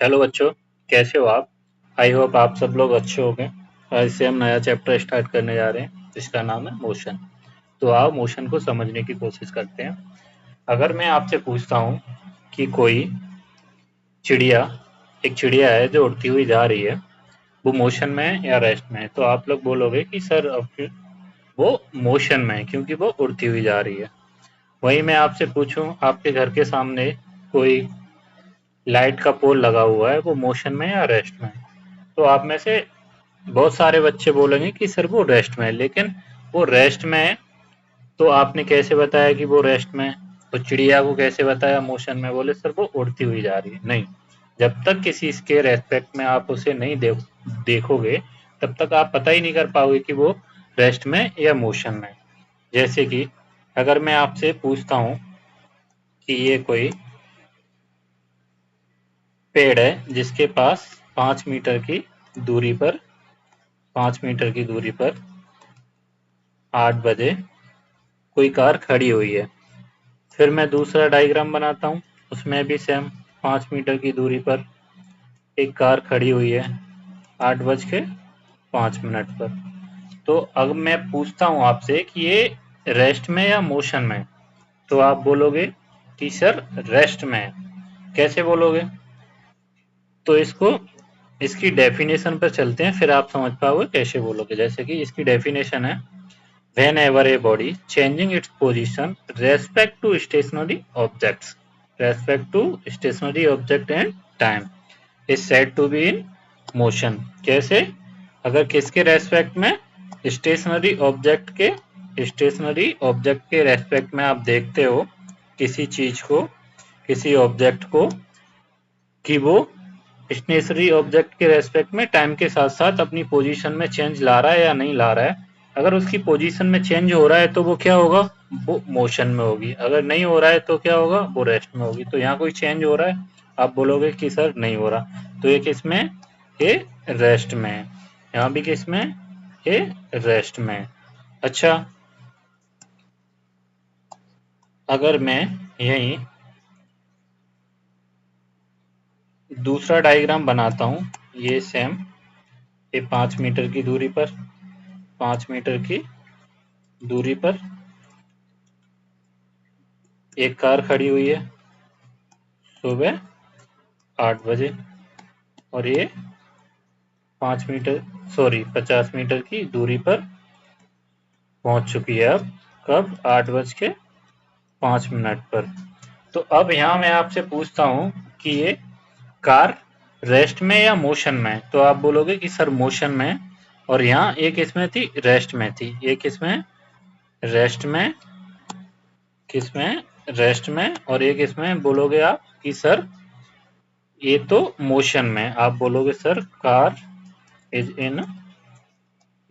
Hello बच्चों, कैसे हो आप? आई होप आप सब लोग अच्छे होंगे। आज से हम नया चैप्टर स्टार्ट करने जा रहे हैं जिसका नाम है मोशन। तो आओ मोशन को समझने की कोशिश करते हैं। अगर मैं आपसे पूछता हूँ कि कोई चिड़िया एक चिड़िया है जो उड़ती हुई जा रही है, वो मोशन में है या रेस्ट में है? तो आप लोग बोलोगे कि सर अब वो मोशन में है क्योंकि वो उड़ती हुई जा रही है। वहीं मैं आपसे पूछूं, आपके घर के सामने कोई लाइट का पोल लगा हुआ है, वो मोशन में है या रेस्ट में है? तो आप में से बहुत सारे बच्चे बोलेंगे कि सर वो रेस्ट में है, लेकिन वो रेस्ट में है तो आपने कैसे बताया कि वो रेस्ट में है? तो चिड़िया को कैसे बताया मोशन में? बोले सर वो उड़ती हुई जा रही है। नहीं, जब तक किसी के रेस्पेक्ट में आप उसे नहीं देखोगे, तब तक आप पता ही नहीं कर पाओगे कि वो रेस्ट में या मोशन में। जैसे कि अगर मैं आपसे पूछता हूँ कि ये कोई पेड़ है जिसके पास 5 मीटर की दूरी पर 5 मीटर की दूरी पर 8 बजे कोई कार खड़ी हुई है। फिर मैं दूसरा डायग्राम बनाता हूँ, उसमें भी सेम 5 मीटर की दूरी पर एक कार खड़ी हुई है 8:05 पर। तो अब मैं पूछता हूँ आपसे कि ये रेस्ट में या मोशन में? तो आप बोलोगे कि सर रेस्ट में है। कैसे बोलोगे? तो इसकी डेफिनेशन पर चलते हैं, फिर आप समझ पाओगे कैसे बोलोगे। जैसे कि इसकी डेफिनेशन है, whenever a body changing its position respect to stationary object and time is said to be in motion। कैसे? अगर किसके रेस्पेक्ट में? स्टेशनरी ऑब्जेक्ट के रेस्पेक्ट में आप देखते हो किसी चीज को, किसी ऑब्जेक्ट को, कि वो स्टेशनरी ऑब्जेक्ट के रेस्पेक्ट में टाइम के साथ साथ अपनी पोजीशन में चेंज ला रहा है या नहीं ला रहा है। अगर उसकी पोजीशन में चेंज हो रहा है तो वो क्या होगा? वो मोशन में होगी। अगर नहीं हो रहा है तो क्या होगा? वो रेस्ट में होगी। तो यहाँ कोई चेंज हो रहा है? आप बोलोगे कि सर नहीं हो रहा। तो ये किस में? ये रेस्ट में है। यहाँ भी किस में? ये रेस्ट में। अच्छा, अगर मैं यही दूसरा डायग्राम बनाता हूँ, ये सेम, ये 5 मीटर की दूरी पर 5 मीटर की दूरी पर एक कार खड़ी हुई है सुबह 8 बजे, और ये 50 मीटर की दूरी पर पहुंच चुकी है। अब कब? 8:05 पर। तो अब यहाँ मैं आपसे पूछता हूँ कि ये कार रेस्ट में या मोशन में? तो आप बोलोगे कि सर मोशन में। और यहाँ एक इसमें थी, रेस्ट में थी। एक इसमें रेस्ट में, किसमें? रेस्ट में। और एक इसमें बोलोगे आप कि सर ये तो मोशन में। आप बोलोगे sir car is in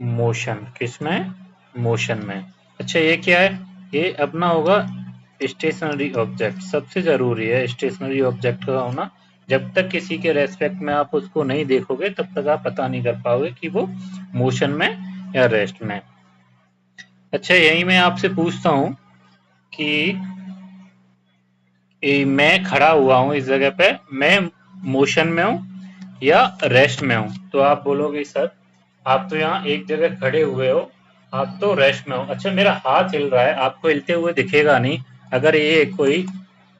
motion. किसमें? मोशन में। अच्छा, ये क्या है? ये अपना होगा स्टेशनरी ऑब्जेक्ट। सबसे जरूरी है स्टेशनरी ऑब्जेक्ट का होना। जब तक किसी के रेस्पेक्ट में आप उसको नहीं देखोगे तब तक आप पता नहीं कर पाओगे कि वो मोशन में या रेस्ट में। अच्छा, यही मैं आपसे पूछता हूँ कि मैं खड़ा हुआ हूँ इस जगह पे, मैं मोशन में हूँ या रेस्ट में हूँ? तो आप बोलोगे सर आप तो यहाँ एक जगह खड़े हुए हो, आप तो रेस्ट में हो। अच्छा, मेरा हाथ हिल रहा है, आपको हिलते हुए दिखेगा नहीं। अगर ये कोई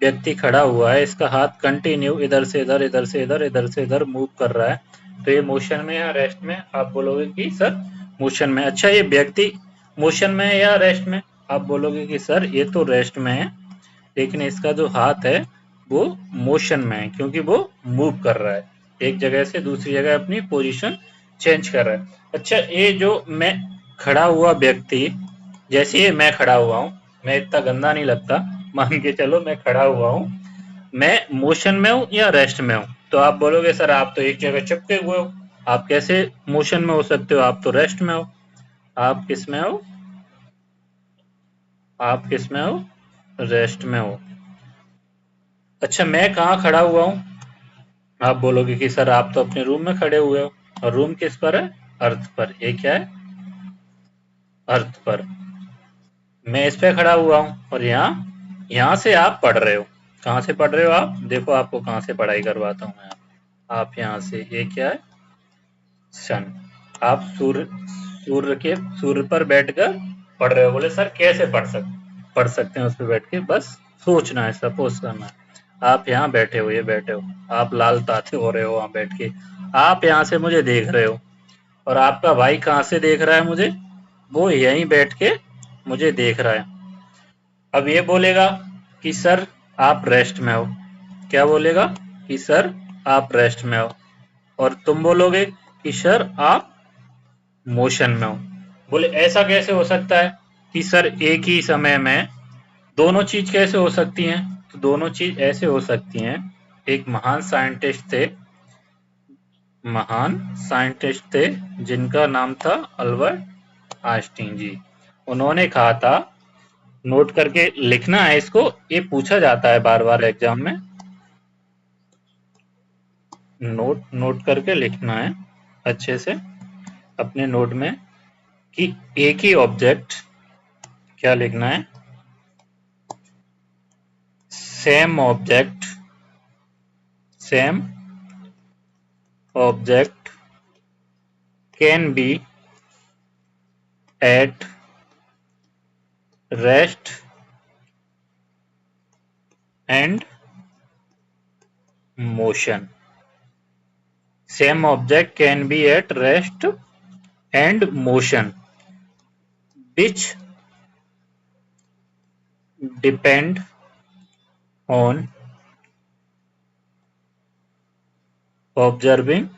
व्यक्ति खड़ा हुआ है, इसका हाथ कंटिन्यू इधर से इधर, इधर से इधर, इधर से इधर मूव कर रहा है, तो ये मोशन में या रेस्ट में? आप बोलोगे कि सर मोशन में। अच्छा, ये व्यक्ति मोशन में है या रेस्ट में? आप बोलोगे कि सर ये तो रेस्ट में है, लेकिन इसका जो हाथ है वो मोशन में है क्योंकि वो मूव कर रहा है, एक जगह से दूसरी जगह अपनी पोजीशन चेंज कर रहा है। अच्छा, ये जो मैं खड़ा हुआ व्यक्ति, जैसे ये मैं खड़ा हुआ हूँ, मैं इतना गंदा नहीं लगता, मान के चलो मैं खड़ा हुआ हूँ, मैं मोशन में हूँ या रेस्ट में हूँ? तो आप बोलोगे सर आप तो एक जगह चिपके हुए हो, आप कैसे मोशन में हो सकते हो? आप तो रेस्ट में हो। आप किस में हो? आप किस में हो? रेस्ट में हो। अच्छा, मैं कहाँ खड़ा हुआ हूँ? आप बोलोगे कि सर आप तो अपने रूम में खड़े हुए हो। और रूम किस पर है? अर्थ पर। ये क्या है? अर्थ पर। मैं इस पे खड़ा हुआ हूँ और यहाँ यहाँ से आप पढ़ रहे हो। कहाँ से पढ़ रहे हो आप? देखो आपको कहाँ से पढ़ाई करवाता हूँ मैं। आप यहाँ से, ये क्या है, सन। आप सूर्य पर बैठकर पढ़ रहे हो। बोले सर कैसे पढ़ सकते हैं उस पर बैठ के? बस सोचना है, सपोज करना है। आप यहाँ बैठे हो, ये बैठे हो, आप लाल ताते हो रहे हो वहां बैठ के, आप यहाँ से मुझे देख रहे हो, और आपका भाई कहाँ से देख रहा है मुझे? वो यहीं बैठ के मुझे देख रहा है। अब ये बोलेगा कि सर आप रेस्ट में हो। क्या बोलेगा? कि सर आप रेस्ट में हो। और तुम बोलोगे कि सर आप मोशन में हो। बोले ऐसा कैसे हो सकता है कि सर एक ही समय में दोनों चीज कैसे हो सकती हैं? तो दोनों चीज ऐसे हो सकती हैं। एक महान साइंटिस्ट थे जिनका नाम था अल्बर्ट आइंस्टीन जी। उन्होंने कहा था, नोट करके लिखना है इसको, ये पूछा जाता है बार बार एग्जाम में। नोट करके लिखना है अच्छे से अपने नोट में, कि एक ही ऑब्जेक्ट, क्या लिखना है, same object can be at rest and motion. Same object can be at rest and motion, which depend on observing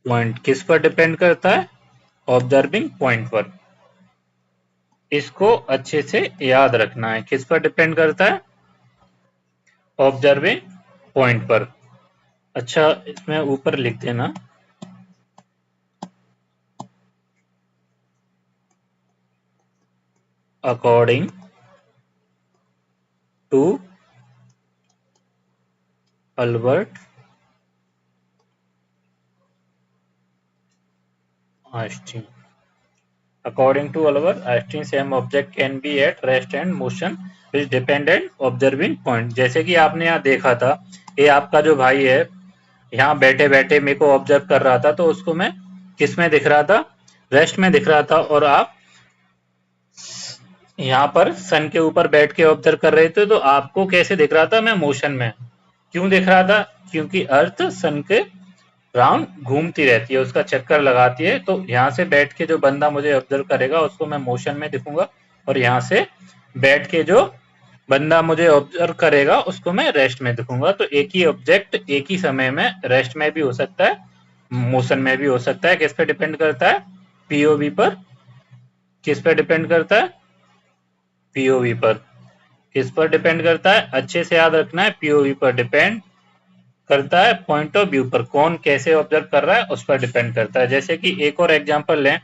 point। किस पर डिपेंड करता है? ऑब्जर्विंग पॉइंट पर। इसको अच्छे से याद रखना है, किस पर डिपेंड करता है? ऑब्जर्विंग पॉइंट पर। अच्छा, इसमें ऊपर लिख देना, according to Albert Einstein. According to Albert Einstein, same object can be at rest and motion which depend on observing point। जैसे कि आपने यहाँ देखा था, ये आपका जो भाई है यहाँ बैठे बैठे मेरे को ऑब्जर्व कर रहा था, तो उसको मैं किस में दिख रहा था? रेस्ट में दिख रहा था। और आप यहाँ पर सन के ऊपर बैठ के ऑब्जर्व कर रहे थे, तो आपको कैसे दिख रहा था? मैं मोशन में। क्यों दिख रहा था? क्योंकि अर्थ सन के राउंड घूमती रहती है, उसका चक्कर लगाती है। तो यहाँ से बैठ के जो बंदा मुझे ऑब्जर्व करेगा उसको मैं मोशन में दिखूंगा, और यहाँ से बैठ के जो बंदा मुझे ऑब्जर्व करेगा उसको मैं रेस्ट में दिखूंगा। तो एक ही ऑब्जेक्ट एक ही समय में रेस्ट में भी हो सकता है, मोशन में भी हो सकता है। किस पे डिपेंड करता है? पीओवी पर। किस पे डिपेंड करता है? पीओवी पर। किस पर डिपेंड करता है? अच्छे से याद रखना है, पीओवी पर डिपेंड करता है, पॉइंट ऑफ व्यू पर, कौन कैसे ऑब्जर्व कर रहा है उस पर डिपेंड करता है। जैसे कि एक और एग्जांपल लें,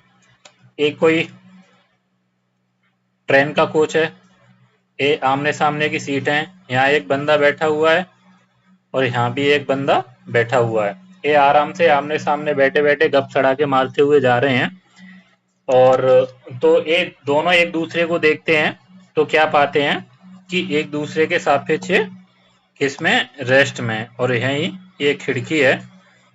एक कोई ट्रेन का कोच है, ये आमने सामने की सीट है, यहाँ एक बंदा बैठा हुआ है और यहाँ भी एक बंदा बैठा हुआ है। ये आराम से आमने सामने बैठे बैठे गप सड़ाके मारते हुए जा रहे हैं। और तो ये दोनों एक दूसरे को देखते हैं, तो क्या पाते हैं कि एक दूसरे के सापेक्ष किसमें? रेस्ट में। और यही ये खिड़की है,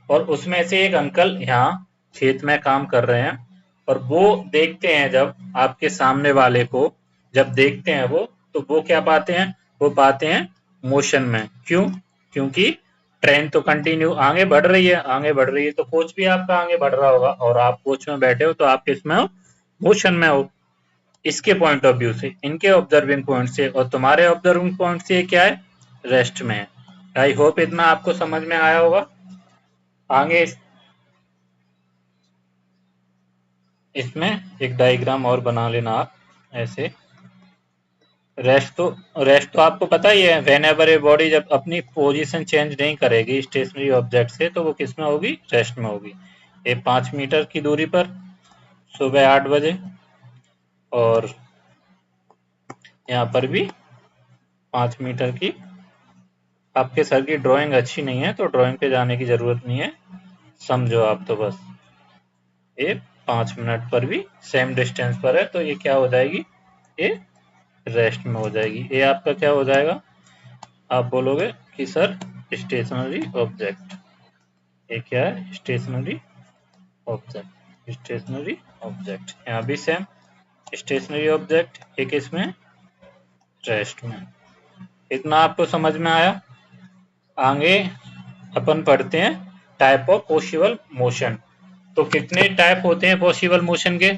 और उसमें से एक अंकल यहाँ खेत में काम कर रहे हैं, और वो देखते हैं जब आपके सामने वाले को, जब देखते हैं वो, तो वो क्या पाते हैं? वो पाते हैं मोशन में। क्यों? क्योंकि ट्रेन तो कंटिन्यू आगे बढ़ रही है, आगे बढ़ रही है, तो कोच भी आपका आगे बढ़ रहा होगा, और आप कोच में बैठे हो तो आप किसमें हो? मोशन में हो। इसके पॉइंट ऑफ व्यू से, इनके ऑब्जर्विंग पॉइंट से, और तुम्हारे ऑब्जर्विंग पॉइंट से क्या है? रेस्ट में है। आई होप इतना आपको समझ में आया होगा। आगे इसमें एक डायग्राम और बना लेना आप ऐसे। रेस्ट तो आपको पता ही है, वेन एवर ए बॉडी जब अपनी पोजीशन चेंज नहीं करेगी स्टेशनरी ऑब्जेक्ट से, तो वो किस में होगी? रेस्ट में होगी। ये 5 मीटर की दूरी पर सुबह 8 बजे, और यहाँ पर भी 5 मीटर की। आपके सर की ड्राइंग अच्छी नहीं है तो ड्राइंग पे जाने की जरूरत नहीं है, समझो आप तो बस। ये 5 मिनट पर भी सेम डिस्टेंस पर है, तो ये क्या हो जाएगी? ये रेस्ट में हो जाएगी। ये आपका क्या हो जाएगा? आप बोलोगे कि सर स्टेशनरी ऑब्जेक्ट, ये क्या है? Stationery object, stationery object. यहाँ भी सेम स्टेशनरी ऑब्जेक्ट, एक इसमें रेस्ट में। इतना आपको समझ में आया? आगे अपन पढ़ते हैं टाइप ऑफ पॉसिबल मोशन। तो कितने टाइप होते हैं पॉसिबल मोशन के?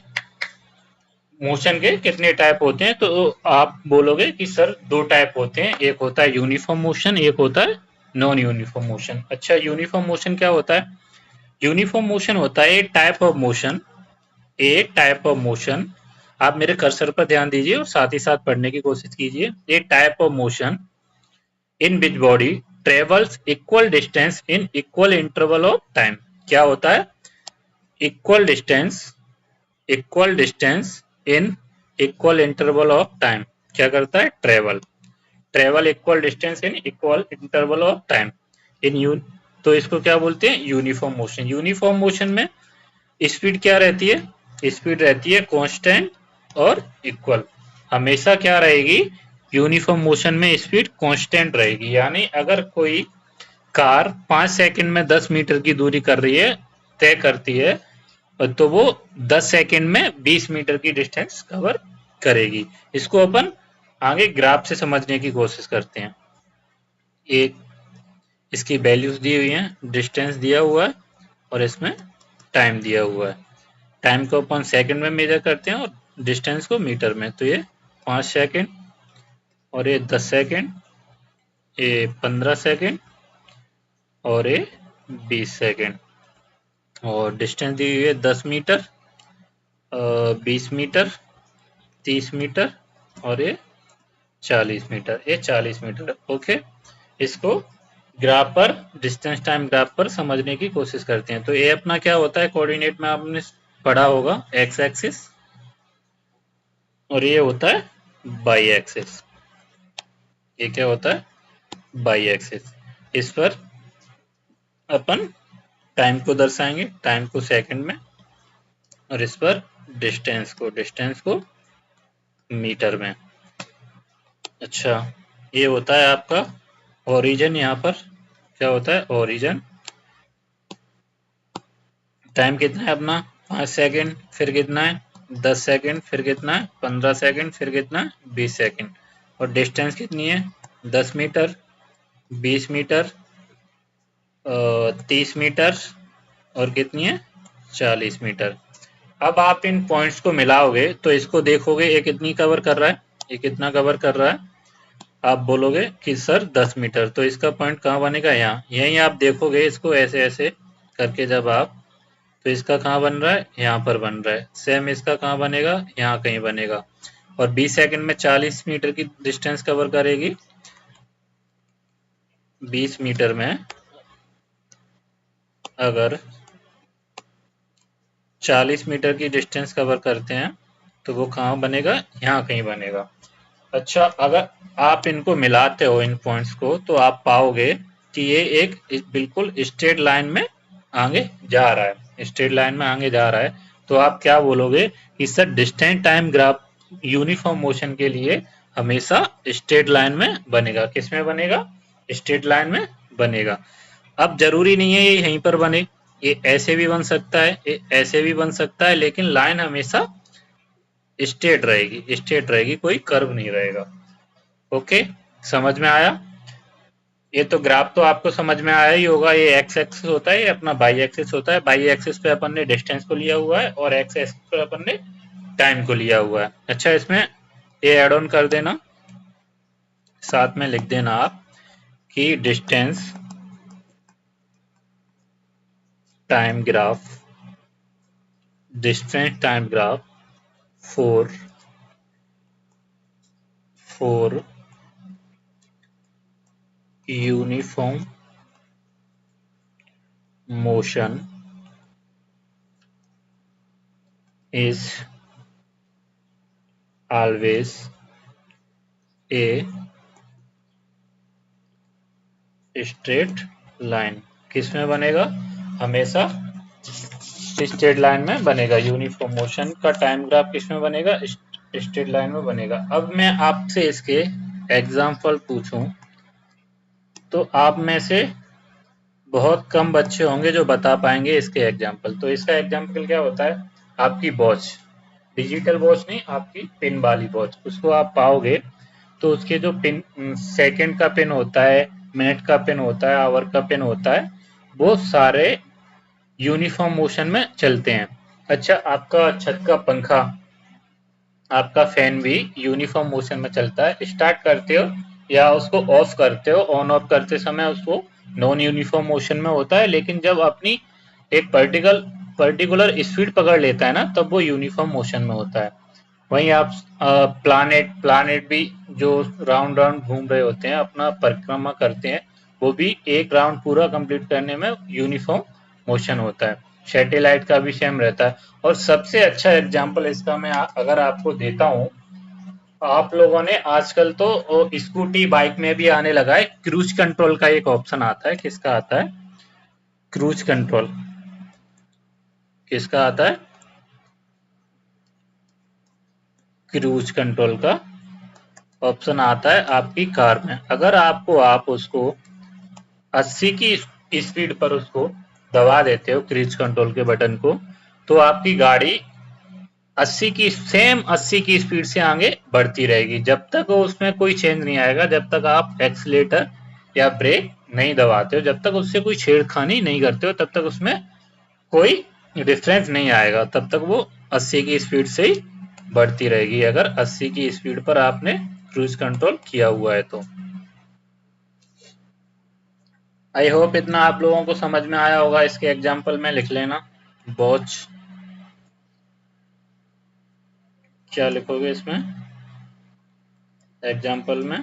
मोशन के कितने टाइप होते हैं? तो आप बोलोगे कि सर दो टाइप होते हैं, एक होता है यूनिफॉर्म मोशन, एक होता है नॉन यूनिफॉर्म मोशन। अच्छा, यूनिफॉर्म मोशन क्या होता है? यूनिफॉर्म मोशन होता है एक type of motion, A type of motion. आप मेरे कर्सर पर ध्यान दीजिए और साथ ही साथ पढ़ने की कोशिश कीजिए। A type of motion in which body travels equal distance in equal interval of time. क्या होता है? Equal distance, equal distance in equal interval of time. क्या करता है? Travel, travel equal distance in equal interval of time in you. तो इसको क्या बोलते हैं? Uniform motion. यूनिफॉर्म मोशन में स्पीड क्या रहती है? स्पीड रहती है कांस्टेंट और इक्वल। हमेशा क्या रहेगी? यूनिफॉर्म मोशन में स्पीड कांस्टेंट रहेगी। यानी अगर कोई कार 5 सेकंड में 10 मीटर की दूरी कर रही है, तय करती है, तो वो 10 सेकंड में 20 मीटर की डिस्टेंस कवर करेगी। इसको अपन आगे ग्राफ से समझने की कोशिश करते हैं। एक इसकी वैल्यूज दी हुई हैं, डिस्टेंस दिया हुआ है और इसमें टाइम दिया हुआ है। टाइम को अपन सेकंड में मेजर करते हैं और डिस्टेंस को मीटर में। तो ये 5 सेकंड और ये 10 सेकंड, ये 15 सेकंड और ये 20 सेकंड। और डिस्टेंस दी हुई है 10 मीटर, 20 मीटर, 30 मीटर और ये 40 मीटर। ये 40 मीटर। ओके, इसको ग्राफ पर, डिस्टेंस टाइम ग्राफ पर समझने की कोशिश करते हैं। तो ये अपना क्या होता है? कोऑर्डिनेट में आपने पढ़ा होगा एक्स एक्सिस, और ये होता है बाई एक्सिस। ये क्या होता है? By axis. इस पर अपन टाइम को दर्शाएंगे, टाइम को सेकंड में, और इस पर डिस्टेंस को, डिस्टेंस को मीटर में। अच्छा, ये होता है आपका ओरिजिन। यहाँ पर क्या होता है? ओरिजिन। टाइम कितना है अपना? 5 सेकंड, फिर कितना है? 10 सेकंड, फिर कितना है? 15 सेकंड, फिर कितना है? 20 सेकंड। और डिस्टेंस कितनी है? 10 मीटर, 20 मीटर, 30 मीटर और कितनी है? 40 मीटर। अब आप इन पॉइंट्स को मिलाओगे तो इसको देखोगे, ये कितनी कवर कर रहा है, ये कितना कवर कर रहा है। आप बोलोगे कि सर 10 मीटर। तो इसका पॉइंट कहाँ बनेगा? यहाँ। यहीं आप देखोगे इसको ऐसे ऐसे करके जब आप, तो इसका कहाँ बन रहा है? यहाँ पर बन रहा है। सेम इसका कहाँ बनेगा? यहाँ कहीं बनेगा। और 20 सेकंड में 40 मीटर की डिस्टेंस कवर करेगी। 20 मीटर में अगर 40 मीटर की डिस्टेंस कवर करते हैं तो वो कहाँ बनेगा? यहाँ कहीं बनेगा। अच्छा, अगर आप इनको मिलाते हो इन पॉइंट्स को, तो आप पाओगे कि ये एक बिल्कुल स्ट्रेट लाइन में आगे जा रहा है, स्ट्रेट लाइन में आगे जा रहा है। तो आप क्या बोलोगे कि sir distance time graph uniform motion के लिए हमेशा स्ट्रेट लाइन में बनेगा। किस में बनेगा? स्ट्रेट लाइन में बनेगा। अब जरूरी नहीं है ये यहीं पर बने, ये ऐसे भी बन सकता है, ये ऐसे भी बन सकता है, लेकिन लाइन हमेशा स्ट्रेट रहेगी, स्ट्रेट रहेगी, कोई कर्व नहीं रहेगा। ओके, समझ में आया? ये तो ग्राफ तो आपको समझ में आया ही होगा। ये एक्स एक्सिस होता है, ये अपना बाई एक्सिस होता है। बाई एक्सिस पे अपन ने डिस्टेंस को लिया हुआ है और एक्स एक्सिस पे अपन ने टाइम को लिया हुआ है। अच्छा, इसमें ये ऐड ऑन कर देना, साथ में लिख देना आप कि distance time graph, distance time graph for uniform motion is always a straight line। किस में बनेगा? हमेशा स्ट्रेट लाइन में बनेगा। यूनिफॉर्म मोशन का टाइम ग्राफ किस में बनेगा? स्ट्रेट लाइन में बनेगा। अब मैं आपसे इसके एग्जाम्पल पूछूं तो आप में से बहुत कम बच्चे होंगे जो बता पाएंगे इसके एग्जाम्पल। तो इसका एग्जाम्पल क्या होता है, आपकी वॉच, डिजिटल वॉच नहीं, आपकी पिन वाली वॉच, उसको आप पाओगे तो उसके जो पिन, सेकंड का पिन होता है, मिनट का पिन होता है, आवर का पिन होता है, वो सारे यूनिफॉर्म मोशन में चलते हैं। अच्छा, आपका छत का पंखा, आपका फैन भी यूनिफॉर्म मोशन में चलता है। स्टार्ट करते हो या उसको ऑफ करते हो, ऑन ऑफ करते समय उसको नॉन यूनिफॉर्म मोशन में होता है, लेकिन जब अपनी एक पर्टिकुलर स्पीड पकड़ लेता है ना, तब वो यूनिफॉर्म मोशन में होता है। वहीं आप प्लानेट भी जो राउंड राउंड घूम रहे होते हैं, अपना परिक्रमा करते हैं, वो भी एक राउंड पूरा कंप्लीट करने में यूनिफॉर्म मोशन होता है। सैटेलाइट का भी सेम रहता है। और सबसे अच्छा एग्जांपल इसका मैं अगर आपको देता हूँ, आप लोगों ने आजकल तो स्कूटी बाइक में भी आने लगा है, क्रूज कंट्रोल का एक ऑप्शन आता है। किसका आता है? क्रूज कंट्रोल किसका आता है? क्रूज कंट्रोल का ऑप्शन आता है आपकी कार में। अगर आप उसको 80 की स्पीड पर उसको दबा देते हो, क्रूज कंट्रोल के बटन को, तो आपकी गाड़ी 80 की स्पीड से आगे बढ़ती रहेगी, जब तक उसमें कोई चेंज नहीं आएगा, जब तक आप एक्सीलेटर या ब्रेक नहीं दबाते हो, जब तक उससे कोई छेड़खानी नहीं करते हो, तब तक उसमें कोई डिफरेंस नहीं आएगा, तब तक वो 80 की स्पीड से ही बढ़ती रहेगी, अगर 80 की स्पीड पर आपने क्रूज कंट्रोल किया हुआ है तो। आई होप इतना आप लोगों को समझ में आया होगा। इसके एग्जाम्पल में लिख लेना। वॉच, क्या लिखोगे इसमें एग्जाम्पल में?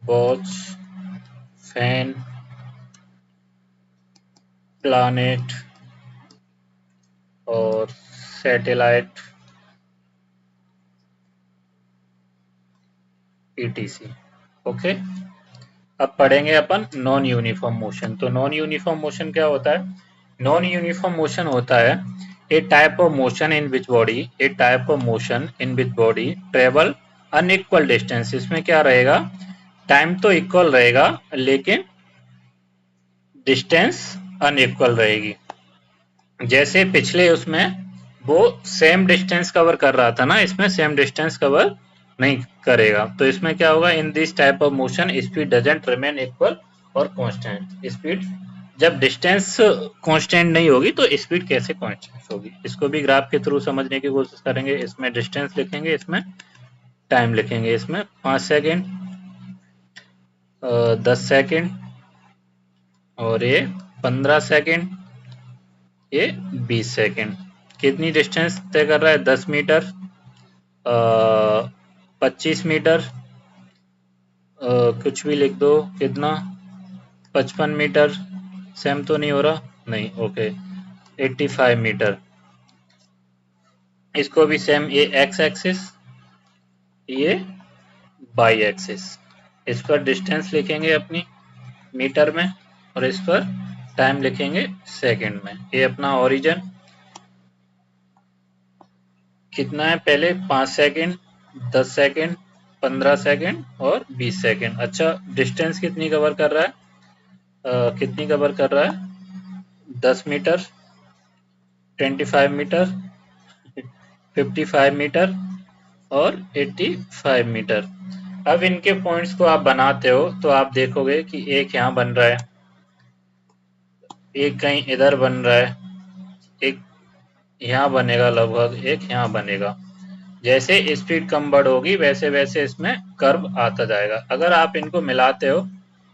वॉच, फैन, प्लानेट और सैटेलाइट, ईटीसी। ओके, अब पढ़ेंगे अपन नॉन यूनिफॉर्म मोशन। तो नॉन यूनिफॉर्म मोशन क्या होता है? नॉन यूनिफॉर्म मोशन होता है a type of motion in which body, a type of motion in which body travel unequal distance. इसमें क्या रहेगा? टाइम तो इक्वल रहेगा, लेकिन डिस्टेंस अनइक्वल रहेगी। जैसे पिछले उसमें वो सेम डिस्टेंस कवर कर रहा था ना, इसमें सेम डिस्टेंस कवर नहीं करेगा। तो इसमें क्या होगा? In this type of motion speed doesn't remain equal और कांस्टेंट। स्पीड, जब डिस्टेंस कांस्टेंट नहीं होगी तो स्पीड कैसे कांस्टेंट होगी? इसको भी ग्राफ के थ्रू समझने की कोशिश करेंगे। इसमें डिस्टेंस लिखेंगे, इसमें टाइम लिखेंगे। इसमें 5 सेकेंड, 10 सेकेंड, और ये 15 सेकेंड, ये 20 सेकेंड। कितनी डिस्टेंस तय कर रहा है? 10 मीटर, 25 मीटर, कुछ भी लिख दो, कितना? 55 मीटर, सेम तो नहीं हो रहा? नहीं, ओके, 85 मीटर। इसको भी सेम, ये एक्स एक्सिस, ये वाई एक्सिस। इस पर डिस्टेंस लिखेंगे अपनी मीटर में, और इस पर टाइम लिखेंगे सेकंड में। ये अपना ओरिजिन कितना है? पहले 5 सेकंड, 10 सेकंड, 15 सेकंड और 20 सेकंड। अच्छा, डिस्टेंस कितनी कवर कर रहा है? कितनी कवर कर रहा है? 10 मीटर, 25 मीटर, 55 मीटर और 85 मीटर। अब इनके पॉइंट्स को आप बनाते हो तो आप देखोगे कि एक यहाँ बन रहा है, एक कहीं इधर बन रहा है, एक यहाँ बनेगा, लगभग एक यहाँ बनेगा। जैसे स्पीड कम बढ़ होगी वैसे वैसे इसमें कर्व आता जाएगा। अगर आप इनको मिलाते हो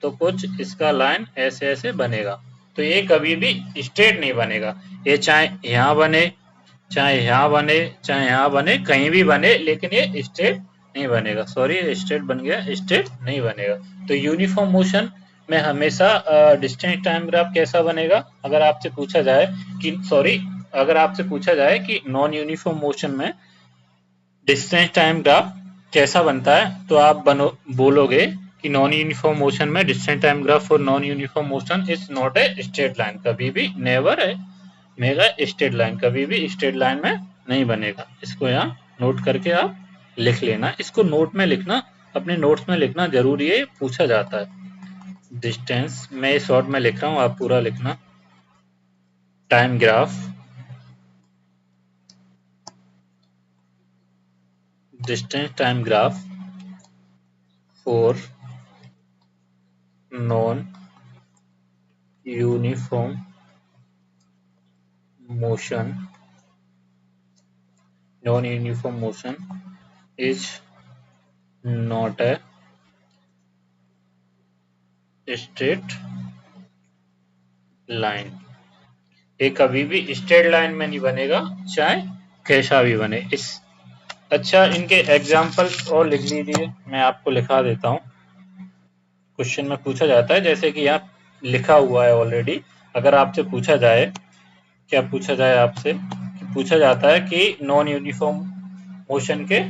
तो कुछ इसका लाइन ऐसे ऐसे बनेगा। तो ये कभी भी स्ट्रेट नहीं बनेगा। ये चाहे यहाँ बने, चाहे यहाँ बने, चाहे यहाँ बने, कहीं भी बने, लेकिन ये स्ट्रेट नहीं बनेगा। सॉरी, ये स्ट्रेट बन गया, स्ट्रेट नहीं बनेगा। तो यूनिफॉर्म मोशन में हमेशा डिस्टेंस टाइम ग्राफ कैसा बनेगा? अगर आपसे पूछा जाए कि अगर आपसे पूछा जाए कि नॉन यूनिफॉर्म मोशन में डिस्टेंस टाइम ग्राफ कैसा बनता है, तो आप बोलोगे कि नॉन यूनिफॉर्म मोशन में distance time graph for non uniform motion is not a straight line. कभी भी नेवर है मेगा स्ट्रेट लाइन, कभी भी स्ट्रेट लाइन में नहीं बनेगा। इसको यहाँ नोट करके आप लिख लेना। इसको नोट में लिखना, अपने नोट्स में लिखना जरूरी है, पूछा जाता है। डिस्टेंस मैं शॉर्ट में लिख रहा हूँ, आप पूरा लिखना। Time graph, distance time graph for non uniform motion, non uniform motion is not a straight line. ये कभी भी स्ट्रेट लाइन में नहीं बनेगा, चाहे कैसा भी बने। इस अच्छा, इनके एग्जाम्पल्स और लिख लीजिए, मैं आपको लिखा देता हूँ। क्वेश्चन में पूछा जाता है, जैसे कि यहाँ लिखा हुआ है ऑलरेडी। अगर आपसे पूछा जाए, क्या पूछा जाए आपसे, पूछा जाता है कि नॉन यूनिफॉर्म मोशन के,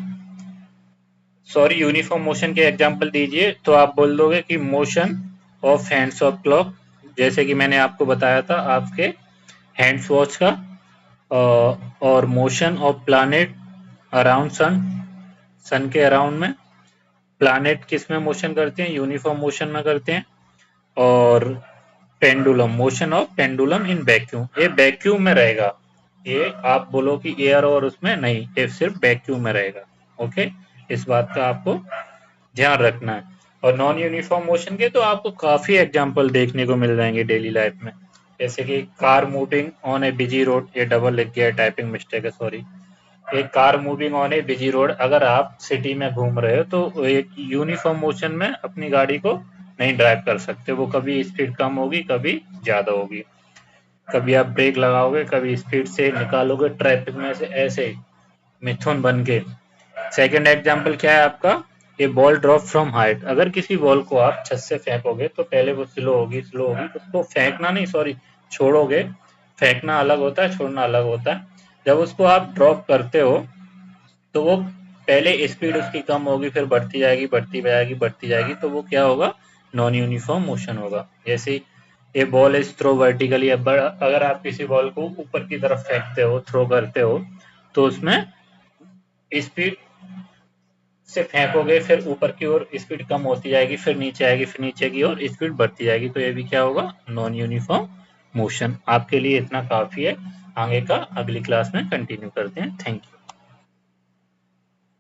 सॉरी यूनिफॉर्म मोशन के एग्जांपल दीजिए, तो आप बोल दोगे कि motion of hands of clock, जैसे कि मैंने आपको बताया था आपके हैंड्स वॉच का, और motion of planet around sun, sun के अराउंड में। प्लैनेट किस में मोशन करते हैं, यूनिफॉर्म मोशन में करते हैं। और pendulum, motion of pendulum in vacuum, ये वैक्यूम में रहेगा। ये आप बोलो कि एयर और उसमें नहीं, ये सिर्फ वैक्यूम में रहेगा। ओके, इस बात का आपको ध्यान रखना है। और नॉन यूनिफॉर्म मोशन के तो आपको काफी एग्जांपल देखने को मिल जाएंगे डेली लाइफ में, जैसे कि car moving on A busy road, ये डबल लिख गया, टाइपिंग मिस्टेक है, सॉरी। एक car moving on A busy road, अगर आप सिटी में घूम रहे हो तो एक यूनिफॉर्म मोशन में अपनी गाड़ी को नहीं ड्राइव कर सकते, वो कभी स्पीड कम होगी, कभी ज्यादा होगी, कभी आप ब्रेक लगाओगे, कभी स्पीड से निकालोगे ट्रैफिक में से, ऐसे मिथुन बन के। सेकेंड एग्जाम्पल क्या है आपका, ये बॉल ड्रॉप फ्रॉम हाइट, अगर किसी बॉल को आप छत से फेंकोगे तो पहले वो स्लो होगी, स्लो होगी, उसको फेंकना नहीं, सॉरी छोड़ोगे, फेंकना अलग होता है, छोड़ना अलग होता है। जब उसको आप ड्रॉप करते हो तो वो पहले स्पीड उसकी कम होगी, फिर बढ़ती जाएगी, बढ़ती जाएगी, बढ़ती जाएगी, तो वो क्या होगा, नॉन यूनिफॉर्म मोशन होगा। जैसे ये बॉल इज थ्रो वर्टिकली, अगर आप किसी बॉल को ऊपर की तरफ फेंकते हो, थ्रो करते हो, तो उसमें स्पीड से फेंकोगे, फिर ऊपर की ओर स्पीड कम होती जाएगी, फिर नीचे आएगी, फिर नीचे की ओर स्पीड बढ़ती जाएगी, तो ये भी क्या होगा, नॉन यूनिफॉर्म मोशन। आपके लिए इतना काफी है, आगे का अगली क्लास में कंटिन्यू करते हैं। Thank you.